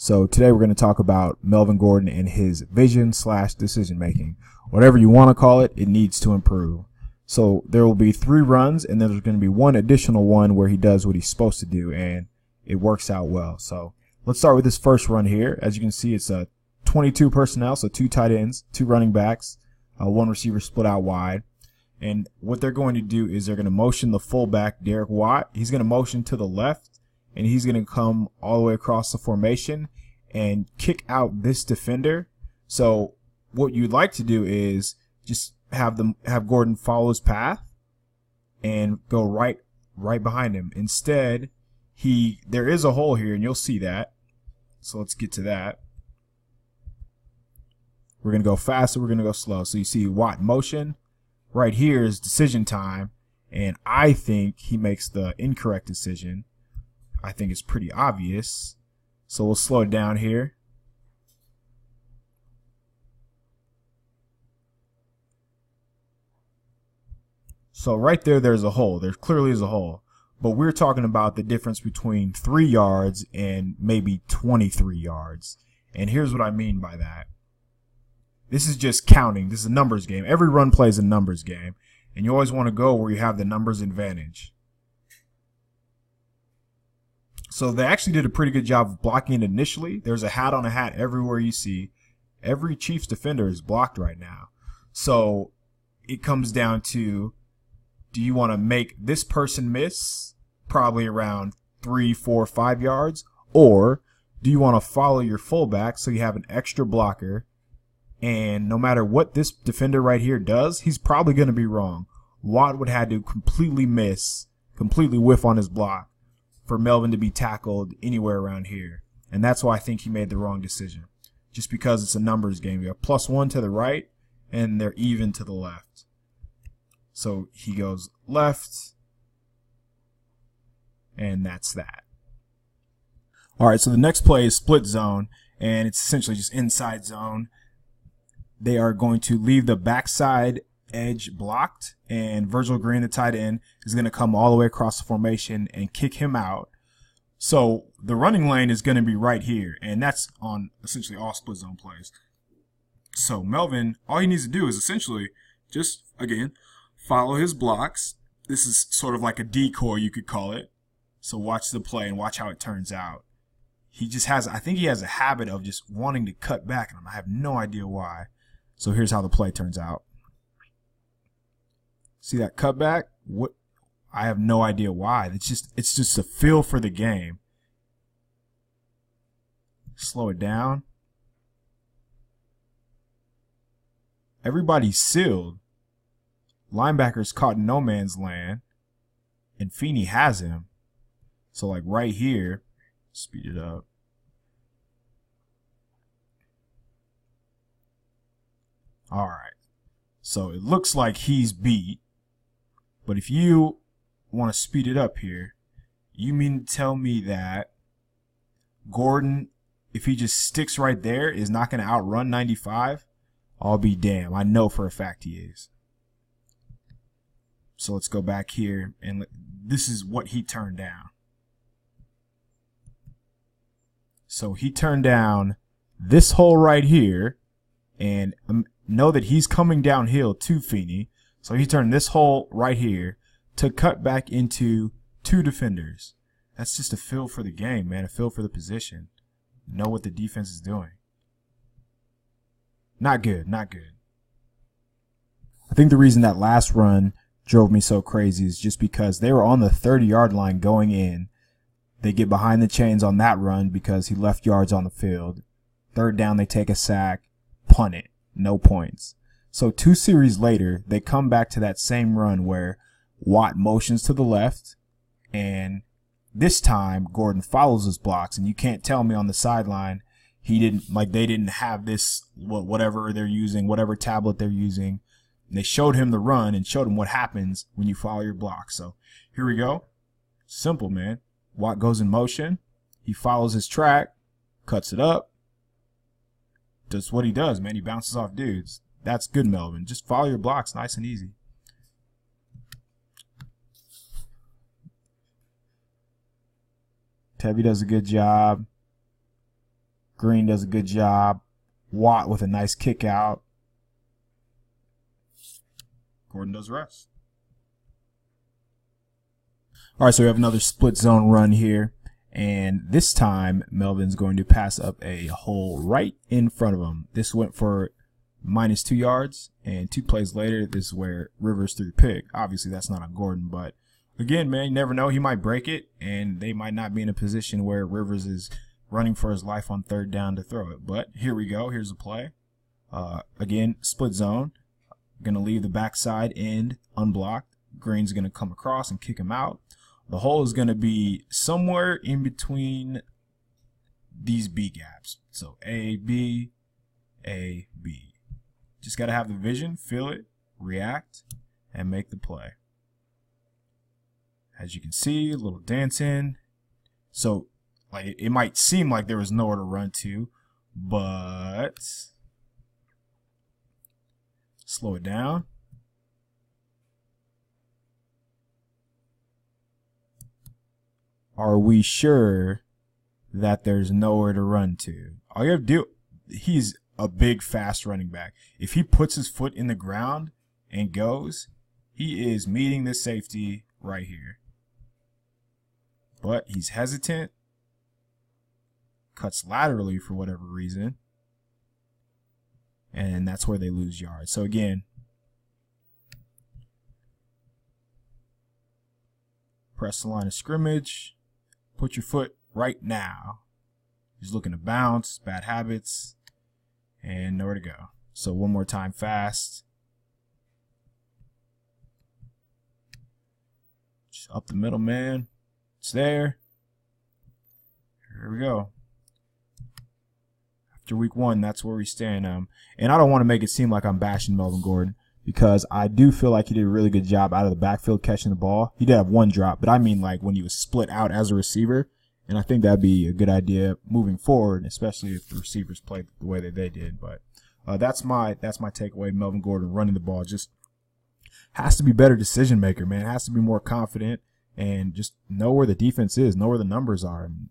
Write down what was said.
So today we're going to talk about Melvin Gordon and his vision/decision making. Whatever you want to call it, it needs to improve. So there will be 3 runs, and then there's going to be one additional one where he does what he's supposed to do, and it works out well. So let's start with this first run here. As you can see, it's a 22 personnel, so 2 tight ends, 2 running backs, 1 receiver split out wide. And what they're going to do is they're going to motion the fullback, Derek Watt. He's going to motion to the left, and he's going to come all the way across the formation and kick out this defender. So what you'd like to do is just have Gordon follow his path and go right behind him. Instead, there is a hole here, and you'll see that. So let's get to that. We're going to go fast, or we're going to go slow. So you see Watt motion. Right here is decision time, and I think he makes the incorrect decision. I think it's pretty obvious. So we'll slow it down here. So right there's a hole. There clearly is a hole. But we're talking about the difference between 3 yards and maybe 23 yards. And here's what I mean by that. This is just counting. This is a numbers game. Every run play is a numbers game. And you always want to go where you have the numbers advantage. So they actually did a pretty good job of blocking it initially. There's a hat on a hat everywhere you see. Every Chiefs defender is blocked right now. So it comes down to, do you want to make this person miss probably around 3, 4, 5 yards? Or do you want to follow your fullback so you have an extra blocker? And no matter what this defender right here does, he's probably going to be wrong. Watt would have to completely whiff on his block for Melvin to be tackled anywhere around here. And that's why I think he made the wrong decision. Just because it's a numbers game. You have +1 to the right, and they're even to the left. So he goes left, and that's that. All right, so the next play is split zone, and it's essentially just inside zone. They are going to leave the backside edge blocked, and Virgil Green, the tight end, is going to come all the way across the formation and kick him out. So the running lane is going to be right here, and that's on essentially all split zone plays. So Melvin, all he needs to do is essentially just, again, follow his blocks. This is sort of like a decoy, you could call it. So watch the play and watch how it turns out. I think he has a habit of just wanting to cut back, and I have no idea why. So here's how the play turns out. See that cutback? I have no idea why. It's just a feel for the game. Slow it down. Everybody's sealed. Linebacker's caught in no man's land, and Feeney has him. So like right here, speed it up. All right. So it looks like he's beat. But if you want to speed it up here, you mean to tell me that Gordon, if he just sticks right there, is not going to outrun 95? I'll be damned. I know for a fact he is. So let's go back here, and this is what he turned down. So he turned down this hole right here, and know that he's coming downhill to Feeney. So he turned this hole right here to cut back into 2 defenders. That's just a feel for the game, man. A feel for the position. Know what the defense is doing. Not good. Not good. I think the reason that last run drove me so crazy is just because they were on the 30-yard line going in. They get behind the chains on that run because he left yards on the field. 3rd down, they take a sack, punt it. No points. So 2 series later, they come back to that same run where Watt motions to the left, and this time Gordon follows his blocks, and you can't tell me on the sideline they didn't have this, whatever they're using, whatever tablet they're using. And they showed him the run and showed him what happens when you follow your block. So here we go. Simple, man. Watt goes in motion. He follows his track, cuts it up. Does what he does, man. He bounces off dudes. That's good, Melvin. Just follow your blocks, nice and easy. Tevy does a good job. Green does a good job. Watt with a nice kick out. Gordon does the rest. All right, so we have another split zone run here. And this time, Melvin's going to pass up a hole right in front of him. This went for -2 yards, and 2 plays later, this is where Rivers threw the pick. Obviously, that's not on Gordon, but again, man, you never know. He might break it, and they might not be in a position where Rivers is running for his life on 3rd down to throw it. But here we go. Here's a play. Again, split zone. Going to leave the backside end unblocked. Green's going to come across and kick him out. The hole is going to be somewhere in between these B gaps. So A, B, A, B. Just got to have the vision, feel it, react, and make the play. As you can see, a little dance in. So like it might seem like there was nowhere to run to, but slow it down. Are we sure that there's nowhere to run to? All you have to do, he's a big, fast running back. If he puts his foot in the ground and goes, he is meeting the safety right here. But he's hesitant, cuts laterally for whatever reason, and that's where they lose yards. So again, press the line of scrimmage. Put your foot right now. He's looking to bounce, bad habits, and nowhere to go. So one more time fast. Just up the middle, man. It's there. Here we go. After week 1, that's where we stand. And I don't want to make it seem like I'm bashing Melvin Gordon, because I do feel like he did a really good job out of the backfield catching the ball. He did have 1 drop, but I mean like when he was split out as a receiver. And I think that'd be a good idea moving forward, especially if the receivers played the way that they did. But that's my takeaway. Melvin Gordon running the ball just has to be better decision maker, man. Has to be more confident and just know where the defense is, know where the numbers are. And